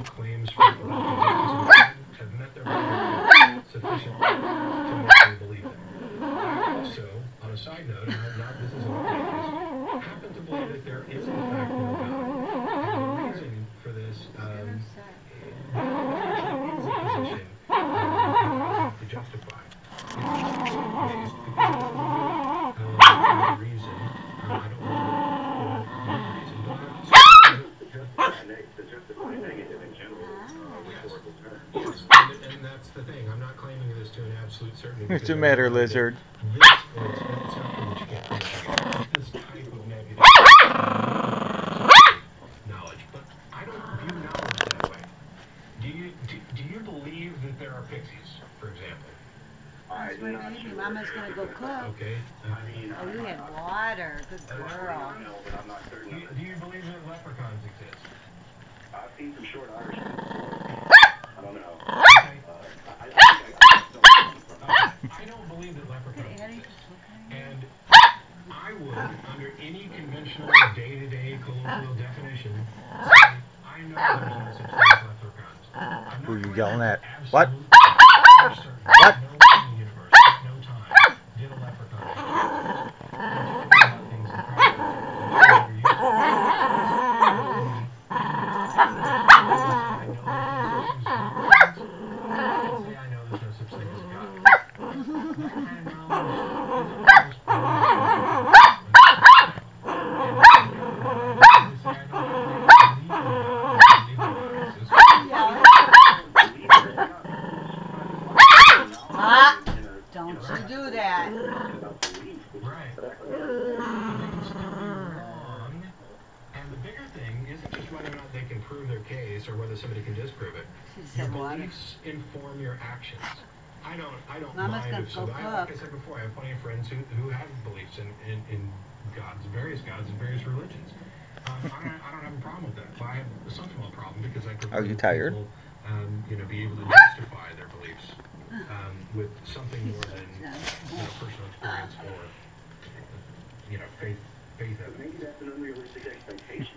claims for have met their value sufficiently to make me believe it. I also, on a side note, this is all case, happen to believe that there is in fact no God. And the reason for this is a position to justify. It's based because of the reason. I don't know the reason, but to justify negative in general rhetorical terms. Yes, and that's the thing. I'm not claiming this to an absolute certainty. What's the matter, lizard? This is something that you can't prove. This type of negative knowledge, but I don't view knowledge that way. Do you believe that there are pixies, for example? That's what I mean. Mama's gonna go cook. Okay. Oh, you had water. Good girl. Do you believe that leprechauns exist? I've seen some short Irish before. I don't know. Okay. I don't believe that leprechauns exist. And I would, under any conventional day-to-day colloquial definition, say I know there's no such thing as leprechauns. Who are you yelling at? What? What? Don't you do that. Right. And the bigger thing isn't just whether or not they can prove their case or whether somebody can disprove it. Your beliefs inform your actions. I don't mind if somebody, like I said before, I have plenty of friends who have beliefs in gods, various gods and various religions. I don't have a problem with that. I have a somewhat problem because I prefer Are you tired? People, be able to justify their beliefs with something more than personal experience or faith evidence. Maybe that's an unrealistic expectation.